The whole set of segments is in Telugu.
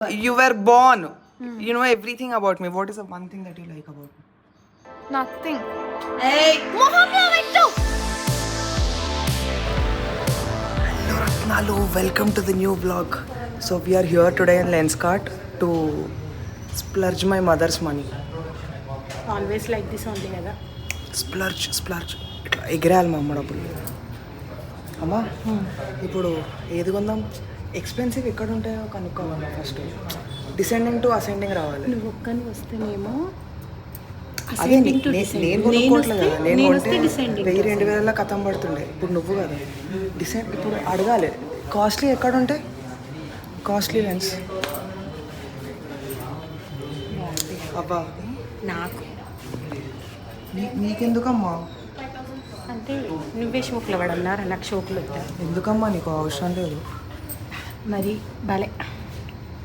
You were born. You know everything about me. What is the one thing that you like about me? Nothing. Hey! Mohammed Vittu! Hello Ratnalu, welcome to the new vlog. So we are here today in Lenskart to splurge my mother's money. Always like this only కదా. Splurge. ఇట్లా ఎగిరేయాలి మా అమ్మ డబ్బులు. అమ్మా ఇప్పుడు ఏది కొందాం? ఎక్స్పెన్సివ్ ఎక్కడ ఉంటాయో కనుక్కోవాలి ఫస్ట్. డిసెండింగ్ టు అసెండింగ్ రావాలి. నువ్వు ఒక్కని వస్తేనేమో అదే నేను కొనుక్కోవట్లేదు కదా. నేను కొంటే 1000-2000 కథం పడుతుండే. ఇప్పుడు నువ్వు కదా డిసెంట్. ఇప్పుడు అడగాలి కాస్ట్లీ ఎక్కడ ఉంటాయి? కాస్ట్లీ లెన్స్ అబ్బా నాకు నీకెందుకమ్మా? అంటే నువ్వే షోకులు పడన్నారా, నాకు షోకులు వద్దా. ఎందుకమ్మా? నీకు అవసరం లేదు. మరి భలే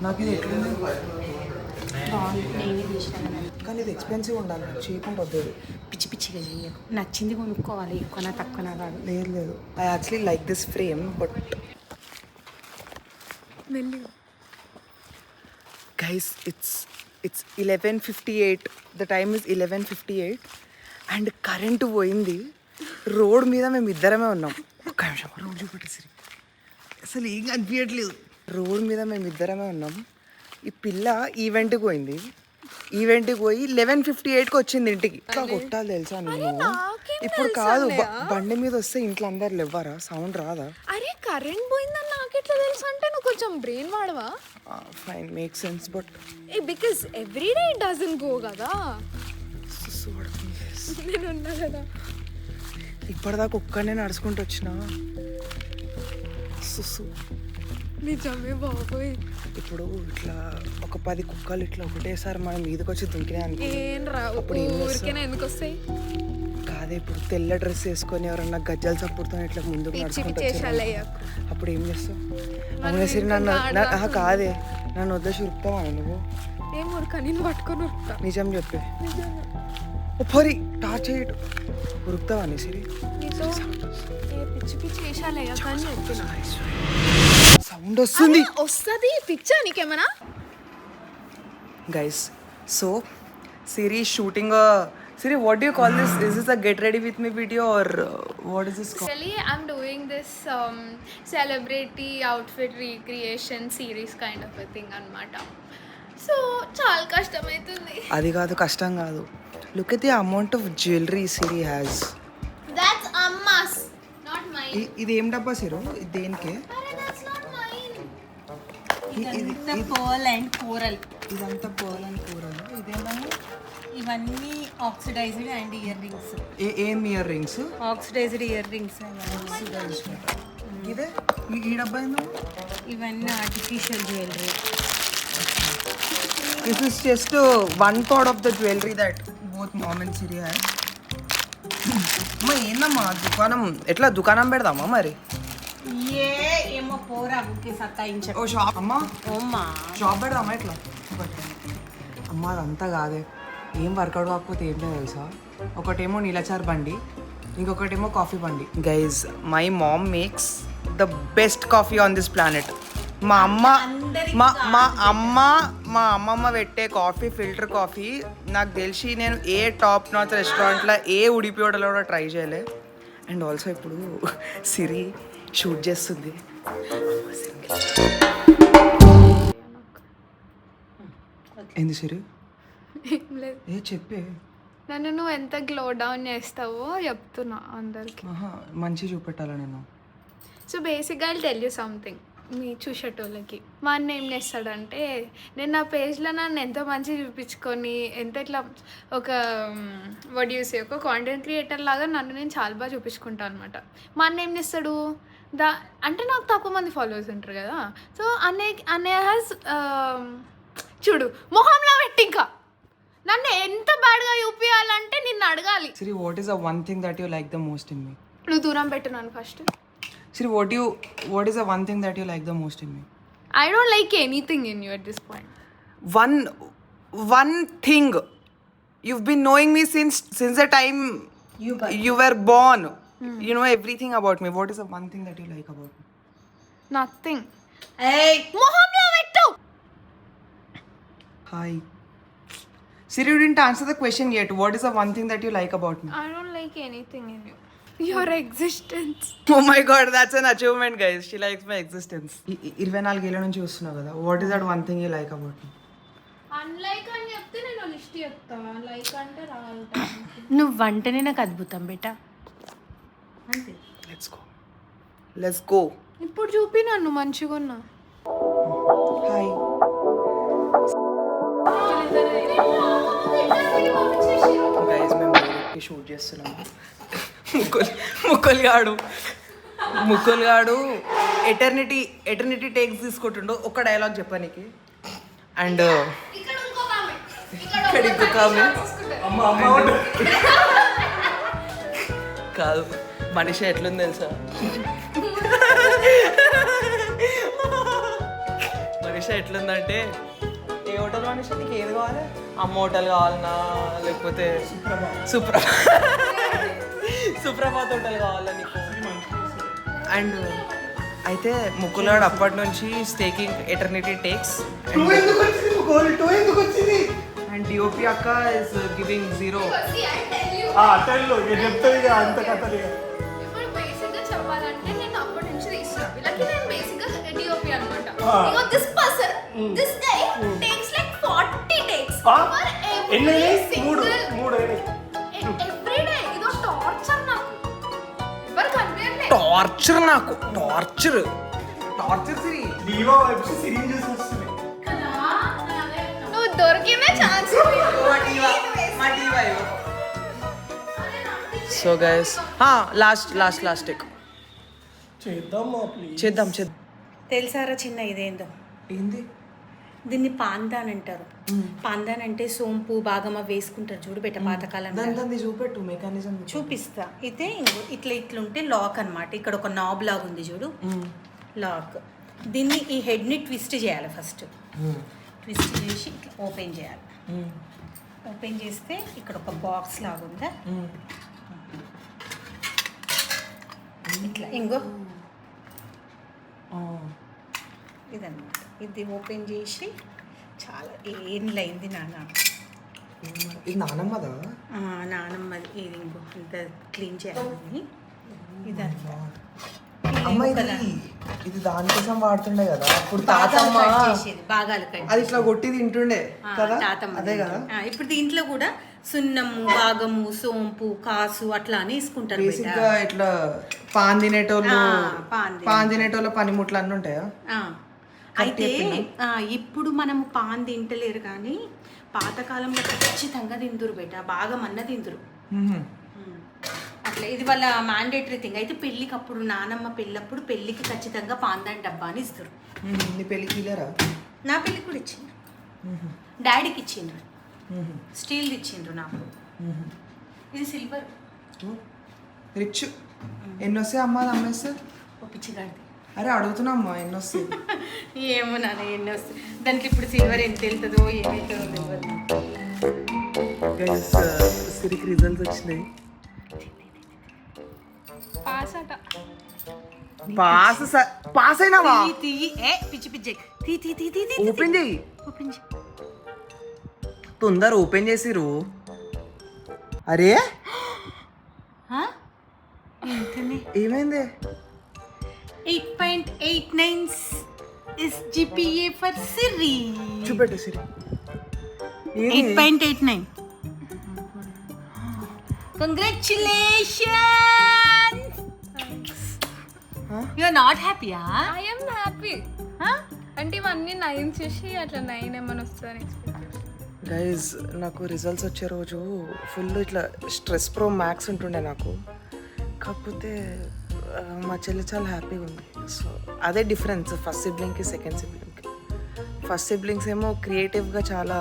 నాకు ఇది ఎట్లుంది? బాగుంది, నేనే తీసినా. కానీ ఇది ఎక్స్పెన్సివ్ ఉండాలి, చీప్ ఉంటుంది. పిచ్చి పిచ్చిగా చెయ్యకు. నచ్చింది కొనుక్కోవాలి, ఎక్కువనా తక్కువనా కాదు. లేదు I actually like this frame but guys it's 11:58. The time is 11:58 and current పోయింది. రోడ్ మీద మేము ఇద్దరమే ఉన్నాం. ఒక్క నిమిషం రోడ్ చూపెట్టేసరి అసలు ఏం కనిపించట్లేదు. రోడ్ మీద మేము ఇద్దరమే ఉన్నాం. ఈ పిల్ల ఈవెంట్కి పోయింది. ఈవెంట్కి పోయి 11:58కి వచ్చింది ఇంటికి. ఇట్లా కొట్టాలి తెలుసా నేను. ఇప్పుడు కాదు, బండి మీద వస్తే ఇంట్లో అందరు లేవ్వరా? సౌండ్ రాదా? అరే కరెంట్ పోయిందని నాకెట్లా తెలుసు అంటే నువ్వు కొంచెం బ్రెయిన్ వాడవా? Fine, make sense but because every day it doesn't go కదా. నేను ఉన్నా కదా. ఇప్పటిదాకా ఒక్కనే నడుచుకుంటూ వచ్చిన. సుసు నిజమే బాబోయ్. ఇప్పుడు ఇట్లా ఒక 10 కుక్కలు ఇట్లా ఒకటేసారి మన మీదకి వచ్చి దుంకినాయి అనుకో. ఏం రా, ఊరికేనా ఎందుకు వస్తాయి? కాదే, ఇప్పుడు తెల్ల డ్రెస్ వేసుకొని ఎవరన్నా గజ్జలు చప్పుడుతో ఇట్లా ముందుకు నడుచుకుంటూ అప్పుడు ఏం చేస్తావు? అవునా సరే, నన్ను కాదే, నన్ను వదిలేసి ఉరుకుతావా నువ్వు? ఏం ఉరక, నేను పట్టుకొని ఉరుకుతా. నిజం చెప్పే. పొరి టార్చ్ చేయడు, ఉరుకుతావా నీ సిరి? పిచ్చి పిచ్చి వేషాలే కానీ చెప్తున్నా. సౌండ్ వస్తుంది. వస్తుంది పిచ్చా నీకేమన్నా? Guys, so Siri is shooting a Siri, what do you call this? Is this a get ready with me video or what is this called? Actually, I'm doing this celebrity outfit recreation series kind of a thing anamata. So చాలా కష్టమైతుంది. అది కాదు, కష్టం కాదు. Look at the amount of jewelry Siri has. That's Amma's, not mine. ఇది ఏం డబ్బా సిరు? ఇది దేనికే? Arre, that's not mine. ఇదంతా పర్ల్ అండ్ కోరల్. ఇదంతా పర్ల్ అండ్ కూరలు. ఇదేమన్నా? ఇవన్నీ ఆక్సిడైజ్డ్ అండ్ ఇయర్ రింగ్స్. ఏం earrings? Oxidised earrings. ఇదే ఈ డబ్బా ఏందో? ఇవన్నీ artificial jewellery. This is just 1/3 of the jewelry that both mom and Siri have. అమ్మా ఏందమ్మా దుకాణం? ఎట్లా దుకాణం పెడదామా మరి? ఏమో పోరా ఊకే సత్తాయించ. ఓ షాప్ అమ్మా, ఓమ్మా షాప్ పెడదామా ఎట్లా? అమ్మ అదంతా కాదే, ఏం వర్కౌట్ కాకపోతే ఏం లేదు తెలుసా? ఒకటేమో నీలచార్ బండి, ఇంకొకటేమో కాఫీ బండి. Guys, my mom makes the best coffee on this planet. మా అమ్మమ్మ పెట్టే కాఫీ ఫిల్టర్ కాఫీ నాకు తెలిసి నేను ఏ టాప్ నాచ్ రెస్టారెంట్లో ఏ ఉడిపి హోటల్లో కూడా ట్రై చేయలే. అండ్ ఆల్సో ఇప్పుడు సిరి షూట్ చేస్తుంది. ఏంది సిరి? ఏం లేదు, ఏ చెప్పే. నన్ను నువ్వు ఎంత గ్లో డౌన్ చేస్తావో చెప్తున్నా అందరికి. మంచి చూపెట్టాలా నేను? సో బేసిక్గా ఐ టెల్ యూ సంథింగ్. మీ చూసేటోళ్ళకి మా అన్న ఏం చేస్తాడంటే, నేను నా పేజ్లో నన్ను ఎంత మంచిగా చూపించుకొని ఎంత ఇట్లా ఒక వడ్యూసే ఒక కాంటెంట్ క్రియేటర్ లాగా నన్ను నేను చాలా బాగా చూపించుకుంటాను అనమాట. మా అన్న ఏం చేస్తాడు, అంటే నాకు తక్కువ మంది ఫాలోవర్స్ ఉంటారు కదా. సో అన్నయ్య హ్యాస్ చూడు మొహంలో పెట్టి ఇంకా నన్ను ఎంత బ్యాడ్గా చూపించాలంటే నిన్ను అడగాలి. Siri, what is the one thing that you like the most in me? నువ్వు దూరం పెట్టు నన్ను first. Siri, what is the one thing that you like the most in me? I don't like anything in you at this point. One thing. You've been knowing me since the time you were born. You know everything about me. What is the one thing that you like about me? Nothing. Hey! మొహంలో పెట్టు. Hi Siri, you didn't answer the question yet. What is the one thing that you like about me? I don't like anything in you. Your existence. Oh my god, that's an achievement, guys. She likes my existence. 24 ఏళ్ళ నుంచి చూస్తున్నావు కదా. What is that one thing you like about me? Unlike అని చెప్తే నేను లిస్ట్ చెప్తా. లైక్ అంటే రావాలి. నువ్వు అంటేనే నాకు అద్భుతం బేటా అంతే. Let's go. ఇప్పుడు చూపి నన్ను మంచిగా ఉన్నా. Hi. Guys, మేము డైరెక్ట్గా షూట్ చేస్తున్నాము. ముక్కులు గాడు ఎటర్నిటీ టేక్స్ తీసుకుంటుండో ఒక డైలాగ్ చెప్పానికి. అండ్ ఇక్కడ ఇంకొక ఆమె కాదు మనిషి ఎట్లుంది తెలుసా, మనిషి ఎట్లుందంటే ఏ హోటల్ మనిషి నీకు ఏది కావాలి, అమ్మ హోటల్ కావాలన్నా లేకపోతే సుప్రభాత్ హోటల్ కావాలా నీకు. అండ్ అయితే ముక్కులాడు అప్పటి నుంచి staking eternity takes and DOP అక్క ఇస్ గివింగ్ 0. ఇప్పుడు బేసిక్గా చెప్పాలంటే నేను అప్పటి నుంచి తీస్తున్నా వీళ్ళకి. నేను బేసిక్గా డిఓపి అనమాట. This person this guy takes like 40 takes for every single every day. ఇదో టార్చర్ నాకు. ఎవరు కనిపించలేదు. టార్చర్ సిరి నువ్వు దొరికిన chance. So guys last take చేద్దాం. తెలుసారా చిన్న ఇదేందో, ఏంది దీన్ని పాందాన్ అంటారు. పాందాన్ అంటే సోంపు బాగమ్మ వేసుకుంటారు చూడు బెట్ట పాతకాలం. దాన్ని చూపెట్టు మెకానిజం. చూపిస్తా. అయితే ఇట్లుంటే లాక్ అన్నమాట. ఇక్కడ ఒక నాబ్ లాగా ఉంది చూడు, లాక్. దీన్ని ఈ హెడ్ని ట్విస్ట్ చేయాలి ఫస్ట్. ట్విస్ట్ చేసి ఇట్లా ఓపెన్ చేయాలి. ఓపెన్ చేస్తే ఇక్కడ ఒక బాక్స్ లాగా ఉందా, ఇట్లా ఇంకో ఇదన్నమాట. ఇది ఓపెన్ చేసి చాలా ఏండ్లైంది నాన్న. ఇది నానమ్మదా? నానమ్మది. ఇది ఇంకో ఇంత క్లీన్ చేయాలని. ఇదంతా అమ్మ ఇది దానికోసం వాడుతుండే కదా అప్పుడు తాతమ్మ బాగాలు అది ఇట్లా కొట్టి తింటుండే కదా, అదే కదా. ఇప్పుడు దీంట్లో కూడా సున్నము బాగము సోంపు కాసు అట్లా అని వేసుకుంటారు. బేసిక్ గా ఇట్లా పాన్ తినేటోళ్ళ పనిముట్లు అన్నీ ఉంటాయా? అయితే ఇప్పుడు మనము పాన్ తింటలేరు కానీ పాతకాలంలో ఖచ్చితంగా తిందురు బేట, బాగా మన్న తిందురు అట్లా. ఇది వాళ్ళ మ్యాండేటరీ థింగ్. అయితే పెళ్ళికి అప్పుడు నానమ్మ పెళ్ళప్పుడు పెళ్ళికి ఖచ్చితంగా పాందాన్ డబ్బా అని ఇస్తారు. నీ పెళ్ళికి ఇల్లారా? నా పెళ్ళికి కూడా ఇచ్చిండ్రు, డాడీకి ఇచ్చిండ్రు, స్టీల్ది ఇచ్చిండ్రు నాకు. ఇది సిల్వర్. రిచ్. ఎన్ని వస్తాయి అమ్మ అది అమ్మేస్తే? ఒప్పించగాడిది. అరే అడుగుతున్నా అమ్మా ఎన్ని వస్తాయి? ఏమో నాన్న ఎన్ని వస్తాయి దాంట్లో. ఇప్పుడు సిల్వర్ ఎంత వెళ్తుందో ఏమవుతుందో తెలియదు. సిరికి రిజల్ట్స్ వచ్చినాయి. పాస్ అయినావా? పిచ్చి పిచ్చి ఓపెన్ చెయ్యి, తొందర ఓపెన్ చేసిరు. అరే ఏమైంది? 8.89 is GPA for Siri. చూపెట్టు సిరి. 8.89. Congratulations. You are not happy, huh? I am happy. అంటే ఇవన్నీ 9 చూసి అట్లా 9 ఏమని వస్తుందని ఎక్స్పెక్ట్. గైజ్ నాకు రిజల్ట్స్ వచ్చే రోజు ఫుల్ ఇట్లా స్ట్రెస్ ప్రో మ్యాక్స్ ఉంటుండే నాకు. కాకపోతే మా చెల్లి చాలా హ్యాపీగా ఉంది. సో అదే డిఫరెన్స్ ఫస్ట్ సిబ్లింగ్కి సెకండ్ సిబ్లింగ్కి. ఫస్ట్ సిబ్లింగ్స్ ఏమో క్రియేటివ్గా చాలా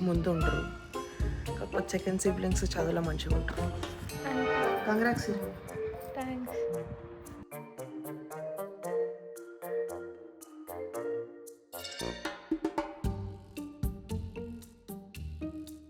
ముందు ఉంటారు, కాకపోతే సెకండ్ సిబ్లింగ్స్ చదువులో మంచిగా ఉంటారు. కంగ్రాట్స్. థ్యాంక్స్.